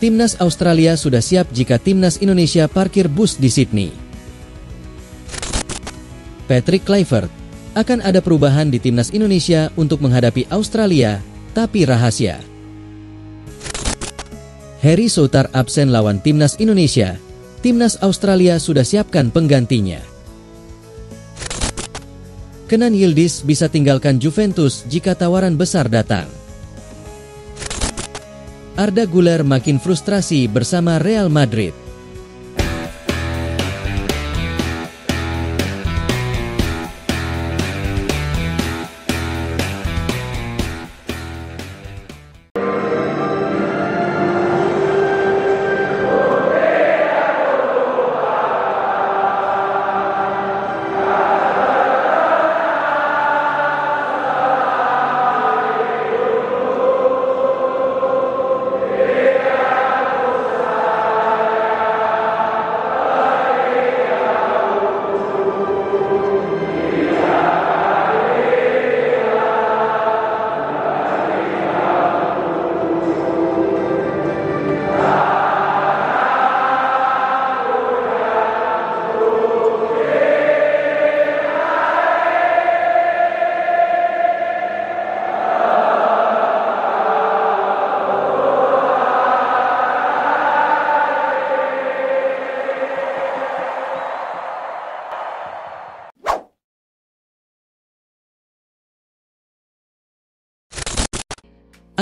Timnas Australia sudah siap jika Timnas Indonesia parkir bus di Sydney. Patrick Kluivert, akan ada perubahan di Timnas Indonesia untuk menghadapi Australia, tapi rahasia. Harry Souttar absen lawan Timnas Indonesia, Timnas Australia sudah siapkan penggantinya. Kenan Yildiz bisa tinggalkan Juventus jika tawaran besar datang. Arda Güler makin frustrasi bersama Real Madrid.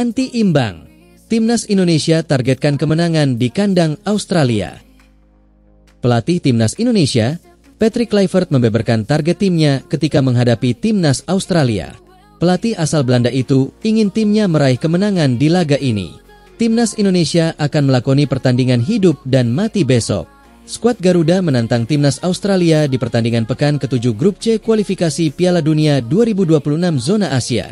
Anti-imbang, Timnas Indonesia targetkan kemenangan di kandang Australia. Pelatih Timnas Indonesia, Patrick Kluivert membeberkan target timnya ketika menghadapi Timnas Australia. Pelatih asal Belanda itu ingin timnya meraih kemenangan di laga ini. Timnas Indonesia akan melakoni pertandingan hidup dan mati besok. Skuad Garuda menantang Timnas Australia di pertandingan pekan ke-7 Grup C kualifikasi Piala Dunia 2026 zona Asia.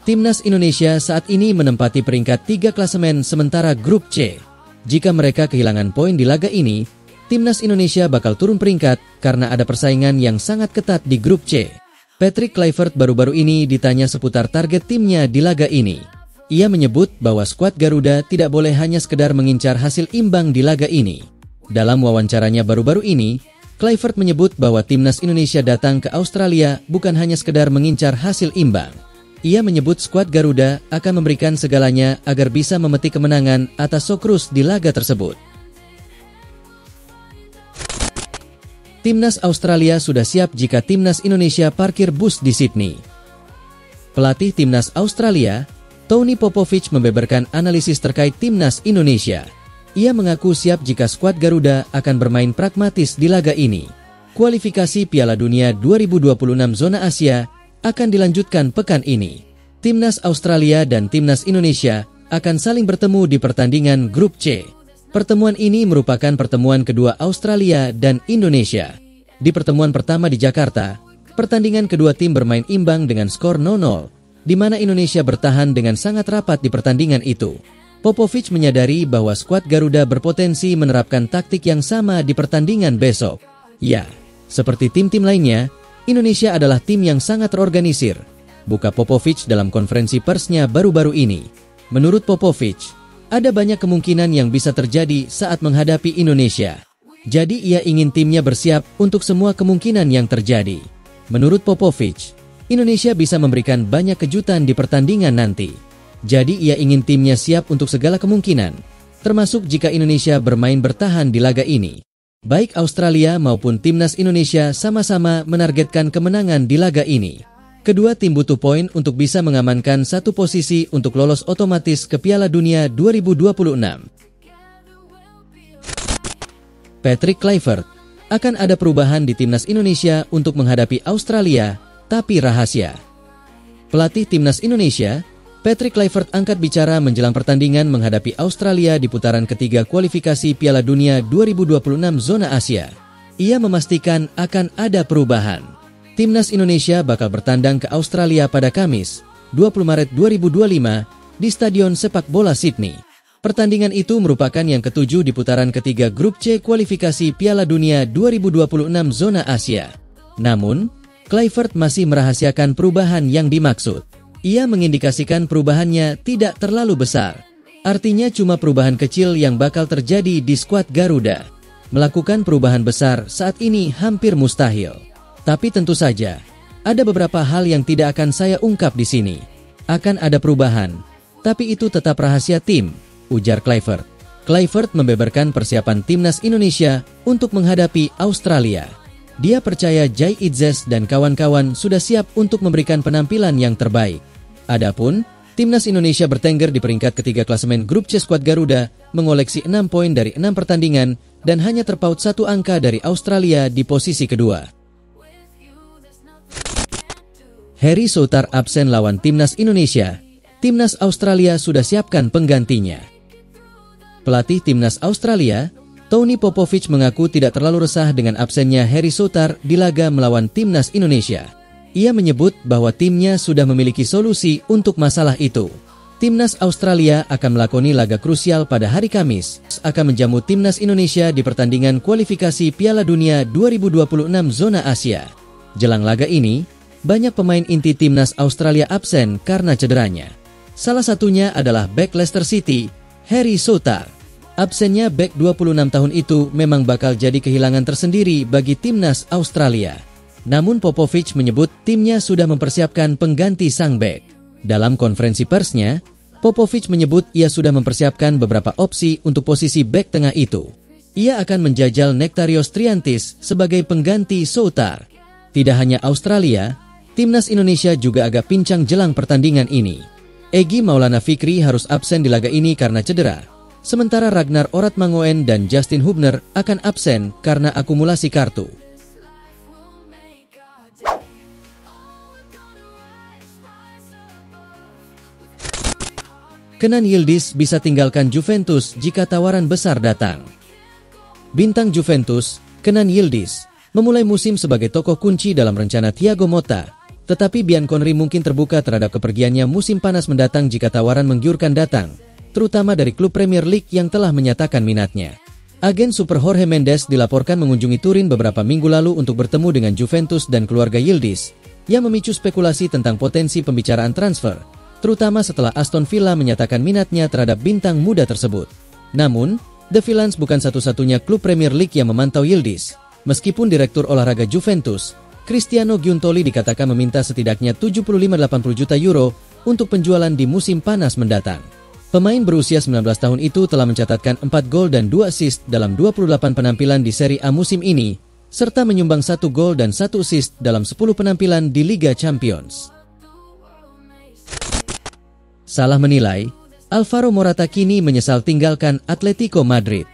Timnas Indonesia saat ini menempati peringkat 3 klasemen sementara Grup C. Jika mereka kehilangan poin di laga ini, Timnas Indonesia bakal turun peringkat karena ada persaingan yang sangat ketat di Grup C. Patrick Kluivert baru-baru ini ditanya seputar target timnya di laga ini. Ia menyebut bahwa skuad Garuda tidak boleh hanya sekedar mengincar hasil imbang di laga ini. Dalam wawancaranya baru-baru ini, Kluivert menyebut bahwa Timnas Indonesia datang ke Australia bukan hanya sekedar mengincar hasil imbang. Ia menyebut skuad Garuda akan memberikan segalanya agar bisa memetik kemenangan atas Socceroos di laga tersebut. Timnas Australia sudah siap jika Timnas Indonesia parkir bus di Sydney. Pelatih Timnas Australia, Tony Popovic membeberkan analisis terkait Timnas Indonesia. Ia mengaku siap jika skuad Garuda akan bermain pragmatis di laga ini. Kualifikasi Piala Dunia 2026 zona Asia akan dilanjutkan pekan ini. Timnas Australia dan Timnas Indonesia akan saling bertemu di pertandingan Grup C. Pertemuan ini merupakan pertemuan kedua Australia dan Indonesia. Di pertemuan pertama di Jakarta, pertandingan kedua tim bermain imbang dengan skor 0-0, di mana Indonesia bertahan dengan sangat rapat di pertandingan itu. Popovic menyadari bahwa skuad Garuda berpotensi menerapkan taktik yang sama di pertandingan besok. Ya, seperti tim-tim lainnya, Indonesia adalah tim yang sangat terorganisir, buka Popovic dalam konferensi persnya baru-baru ini. Menurut Popovic, ada banyak kemungkinan yang bisa terjadi saat menghadapi Indonesia. Jadi ia ingin timnya bersiap untuk semua kemungkinan yang terjadi. Menurut Popovic, Indonesia bisa memberikan banyak kejutan di pertandingan nanti. Jadi ia ingin timnya siap untuk segala kemungkinan, termasuk jika Indonesia bermain bertahan di laga ini. Baik Australia maupun Timnas Indonesia sama-sama menargetkan kemenangan di laga ini. Kedua tim butuh poin untuk bisa mengamankan satu posisi untuk lolos otomatis ke Piala Dunia 2026. Patrick Kluivert, akan ada perubahan di Timnas Indonesia untuk menghadapi Australia, tapi rahasia. Pelatih Timnas Indonesia, Patrick Kluivert angkat bicara menjelang pertandingan menghadapi Australia di putaran ketiga kualifikasi Piala Dunia 2026 zona Asia. Ia memastikan akan ada perubahan. Timnas Indonesia bakal bertandang ke Australia pada Kamis, 20 Maret 2025 di Stadion Sepak Bola Sydney. Pertandingan itu merupakan yang ketujuh di putaran ketiga Grup C kualifikasi Piala Dunia 2026 zona Asia. Namun, Kluivert masih merahasiakan perubahan yang dimaksud. Ia mengindikasikan perubahannya tidak terlalu besar. Artinya cuma perubahan kecil yang bakal terjadi di skuad Garuda. Melakukan perubahan besar saat ini hampir mustahil. Tapi tentu saja, ada beberapa hal yang tidak akan saya ungkap di sini. Akan ada perubahan, tapi itu tetap rahasia tim, ujar Kluivert. Kluivert membeberkan persiapan timnas Indonesia untuk menghadapi Australia. Dia percaya Jai Itzes dan kawan-kawan sudah siap untuk memberikan penampilan yang terbaik. Adapun, timnas Indonesia bertengger di peringkat ketiga klasemen grup C skuad Garuda, mengoleksi 6 poin dari 6 pertandingan dan hanya terpaut 1 angka dari Australia di posisi kedua. Harry Souttar absen lawan timnas Indonesia. Timnas Australia sudah siapkan penggantinya. Pelatih timnas Australia, Tony Popovic, mengaku tidak terlalu resah dengan absennya Harry Souttar di laga melawan timnas Indonesia. Ia menyebut bahwa timnya sudah memiliki solusi untuk masalah itu. Timnas Australia akan melakoni laga krusial pada hari Kamis, akan menjamu timnas Indonesia di pertandingan kualifikasi Piala Dunia 2026 zona Asia. Jelang laga ini, banyak pemain inti timnas Australia absen karena cederanya. Salah satunya adalah bek Leicester City, Harry Souttar. Absennya bek 26 tahun itu memang bakal jadi kehilangan tersendiri bagi timnas Australia. Namun Popovic menyebut timnya sudah mempersiapkan pengganti sang bek. Dalam konferensi persnya, Popovic menyebut ia sudah mempersiapkan beberapa opsi untuk posisi bek tengah itu. Ia akan menjajal Nektarios Triantis sebagai pengganti Souttar. Tidak hanya Australia, timnas Indonesia juga agak pincang jelang pertandingan ini. Egy Maulana Fikri harus absen di laga ini karena cedera. Sementara Ragnar Oratmangoen dan Justin Hubner akan absen karena akumulasi kartu. Kenan Yildiz bisa tinggalkan Juventus jika tawaran besar datang. Bintang Juventus, Kenan Yildiz, memulai musim sebagai tokoh kunci dalam rencana Thiago Motta. Tetapi Bianconeri mungkin terbuka terhadap kepergiannya musim panas mendatang jika tawaran menggiurkan datang, terutama dari klub Premier League yang telah menyatakan minatnya. Agen super Jorge Mendes dilaporkan mengunjungi Turin beberapa minggu lalu untuk bertemu dengan Juventus dan keluarga Yildiz, yang memicu spekulasi tentang potensi pembicaraan transfer, terutama setelah Aston Villa menyatakan minatnya terhadap bintang muda tersebut. Namun, The Villains bukan satu-satunya klub Premier League yang memantau Yildiz. Meskipun Direktur Olahraga Juventus, Cristiano Giuntoli, dikatakan meminta setidaknya 75-80 juta euro untuk penjualan di musim panas mendatang. Pemain berusia 19 tahun itu telah mencatatkan 4 gol dan 2 assist dalam 28 penampilan di Serie A musim ini, serta menyumbang 1 gol dan 1 assist dalam 10 penampilan di Liga Champions. Salah menilai, Alvaro Morata kini menyesal tinggalkan Atletico Madrid.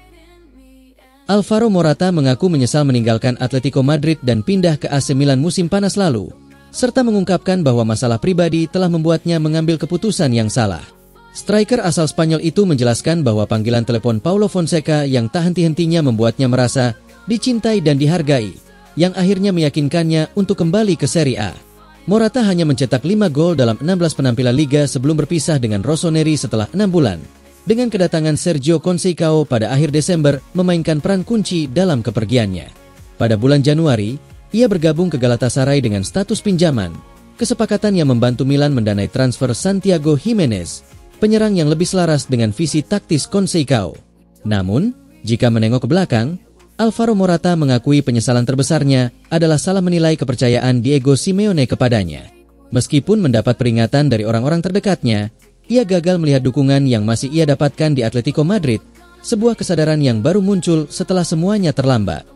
Alvaro Morata mengaku menyesal meninggalkan Atletico Madrid dan pindah ke AC Milan musim panas lalu, serta mengungkapkan bahwa masalah pribadi telah membuatnya mengambil keputusan yang salah. Striker asal Spanyol itu menjelaskan bahwa panggilan telepon Paulo Fonseca yang tak henti-hentinya membuatnya merasa dicintai dan dihargai, yang akhirnya meyakinkannya untuk kembali ke Serie A. Morata hanya mencetak 5 gol dalam 16 penampilan Liga sebelum berpisah dengan Rossoneri setelah 6 bulan. Dengan kedatangan Sergio Conceição pada akhir Desember memainkan peran kunci dalam kepergiannya. Pada bulan Januari, ia bergabung ke Galatasaray dengan status pinjaman, kesepakatan yang membantu Milan mendanai transfer Santiago Gimenez, penyerang yang lebih selaras dengan visi taktis Conceição. Namun, jika menengok ke belakang, Alvaro Morata mengakui penyesalan terbesarnya adalah salah menilai kepercayaan Diego Simeone kepadanya. Meskipun mendapat peringatan dari orang-orang terdekatnya, ia gagal melihat dukungan yang masih ia dapatkan di Atletico Madrid, sebuah kesadaran yang baru muncul setelah semuanya terlambat.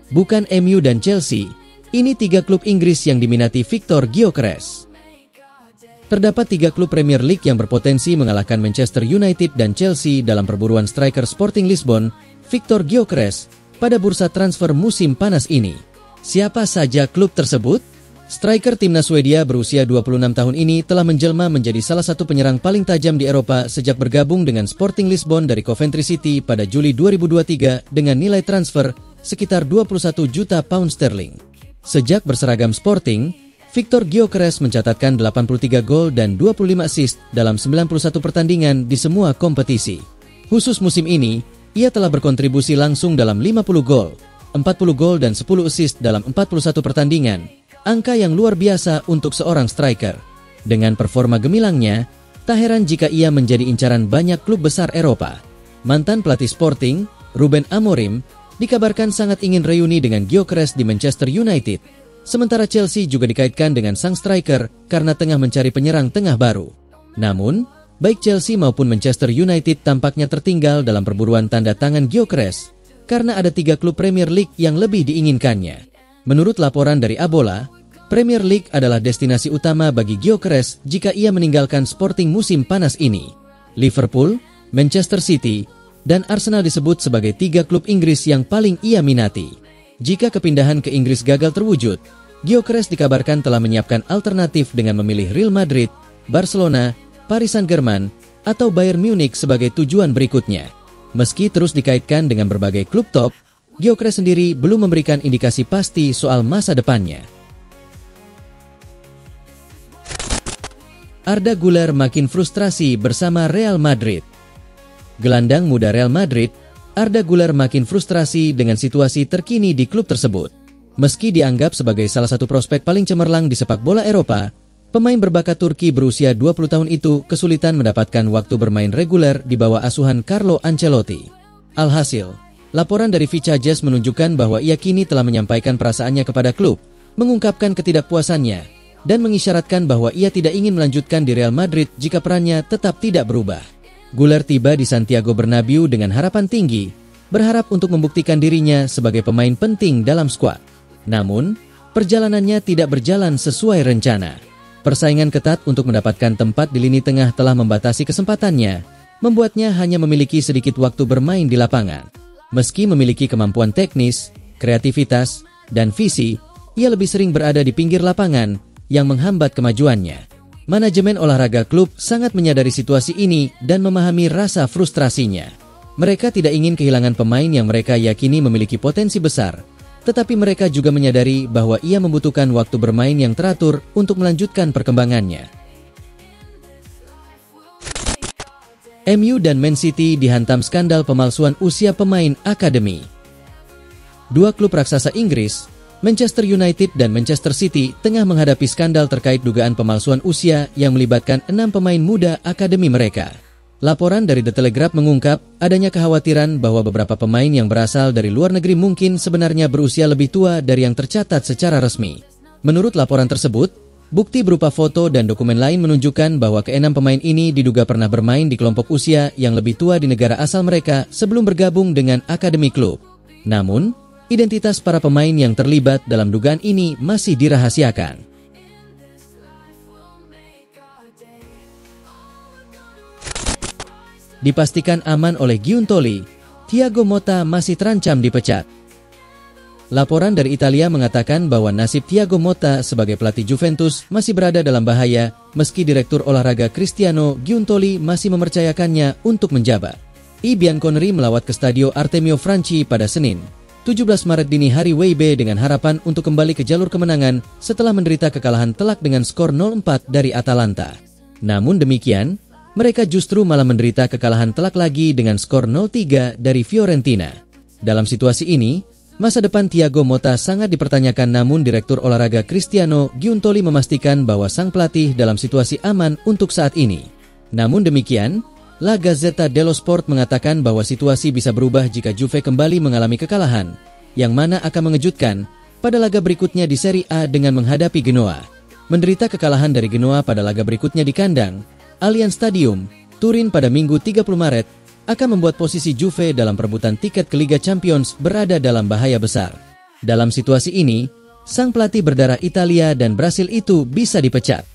Bukan MU dan Chelsea, ini 3 klub Inggris yang diminati Victor Gyökeres. Terdapat 3 klub Premier League yang berpotensi mengalahkan Manchester United dan Chelsea dalam perburuan striker Sporting Lisbon, Victor Gyökeres, pada bursa transfer musim panas ini. Siapa saja klub tersebut? Striker timnas Swedia berusia 26 tahun ini telah menjelma menjadi salah satu penyerang paling tajam di Eropa sejak bergabung dengan Sporting Lisbon dari Coventry City pada Juli 2023 dengan nilai transfer sekitar 21 juta pound sterling. Sejak berseragam Sporting, Victor Gyökeres mencatatkan 83 gol dan 25 assist dalam 91 pertandingan di semua kompetisi. Khusus musim ini, ia telah berkontribusi langsung dalam 50 gol, 40 gol dan 10 assist dalam 41 pertandingan, angka yang luar biasa untuk seorang striker. Dengan performa gemilangnya, tak heran jika ia menjadi incaran banyak klub besar Eropa. Mantan pelatih Sporting, Ruben Amorim, dikabarkan sangat ingin reuni dengan Gyökeres di Manchester United. Sementara Chelsea juga dikaitkan dengan sang striker karena tengah mencari penyerang tengah baru. Namun, baik Chelsea maupun Manchester United tampaknya tertinggal dalam perburuan tanda tangan Gyökeres karena ada 3 klub Premier League yang lebih diinginkannya. Menurut laporan dari Abola, Premier League adalah destinasi utama bagi Gyökeres jika ia meninggalkan Sporting musim panas ini. Liverpool, Manchester City, dan Arsenal disebut sebagai 3 klub Inggris yang paling ia minati. Jika kepindahan ke Inggris gagal terwujud, Gyökeres dikabarkan telah menyiapkan alternatif dengan memilih Real Madrid, Barcelona, Paris Saint-Germain, atau Bayern Munich sebagai tujuan berikutnya. Meski terus dikaitkan dengan berbagai klub top, Gyökeres sendiri belum memberikan indikasi pasti soal masa depannya. Arda Güler makin frustrasi bersama Real Madrid. Gelandang muda Real Madrid, Arda Güler makin frustrasi dengan situasi terkini di klub tersebut. Meski dianggap sebagai salah satu prospek paling cemerlang di sepak bola Eropa, pemain berbakat Turki berusia 20 tahun itu kesulitan mendapatkan waktu bermain reguler di bawah asuhan Carlo Ancelotti. Alhasil, laporan dari Fichajes menunjukkan bahwa ia kini telah menyampaikan perasaannya kepada klub, mengungkapkan ketidakpuasannya, dan mengisyaratkan bahwa ia tidak ingin melanjutkan di Real Madrid jika perannya tetap tidak berubah. Güler tiba di Santiago Bernabeu dengan harapan tinggi, berharap untuk membuktikan dirinya sebagai pemain penting dalam skuad. Namun, perjalanannya tidak berjalan sesuai rencana. Persaingan ketat untuk mendapatkan tempat di lini tengah telah membatasi kesempatannya, membuatnya hanya memiliki sedikit waktu bermain di lapangan. Meski memiliki kemampuan teknis, kreativitas, dan visi, ia lebih sering berada di pinggir lapangan yang menghambat kemajuannya. Manajemen olahraga klub sangat menyadari situasi ini dan memahami rasa frustrasinya. Mereka tidak ingin kehilangan pemain yang mereka yakini memiliki potensi besar, tetapi mereka juga menyadari bahwa ia membutuhkan waktu bermain yang teratur untuk melanjutkan perkembangannya. MU dan Man City dihantam skandal pemalsuan usia pemain akademi. Dua klub raksasa Inggris, Manchester United dan Manchester City, tengah menghadapi skandal terkait dugaan pemalsuan usia yang melibatkan 6 pemain muda akademi mereka. Laporan dari The Telegraph mengungkap adanya kekhawatiran bahwa beberapa pemain yang berasal dari luar negeri mungkin sebenarnya berusia lebih tua dari yang tercatat secara resmi. Menurut laporan tersebut, bukti berupa foto dan dokumen lain menunjukkan bahwa ke-6 pemain ini diduga pernah bermain di kelompok usia yang lebih tua di negara asal mereka sebelum bergabung dengan akademi klub. Namun, identitas para pemain yang terlibat dalam dugaan ini masih dirahasiakan. Dipastikan aman oleh Giuntoli, Thiago Motta masih terancam dipecat. Laporan dari Italia mengatakan bahwa nasib Thiago Motta sebagai pelatih Juventus masih berada dalam bahaya meski Direktur Olahraga Cristiano Giuntoli masih mempercayakannya untuk menjabat. I Bianconeri melawat ke Stadio Artemio Franchi pada Senin, 17 Maret dini hari WIB dengan harapan untuk kembali ke jalur kemenangan setelah menderita kekalahan telak dengan skor 0-4 dari Atalanta. Namun demikian, mereka justru malah menderita kekalahan telak lagi dengan skor 0-3 dari Fiorentina. Dalam situasi ini, masa depan Thiago Motta sangat dipertanyakan, namun Direktur Olahraga Cristiano Giuntoli memastikan bahwa sang pelatih dalam situasi aman untuk saat ini. Namun demikian, La Gazzetta dello Sport mengatakan bahwa situasi bisa berubah jika Juve kembali mengalami kekalahan, yang mana akan mengejutkan pada laga berikutnya di Serie A dengan menghadapi Genoa. Menderita kekalahan dari Genoa pada laga berikutnya di kandang Allianz Stadium, Turin pada Minggu 30 Maret, akan membuat posisi Juve dalam perebutan tiket ke Liga Champions berada dalam bahaya besar. Dalam situasi ini, sang pelatih berdarah Italia dan Brasil itu bisa dipecat.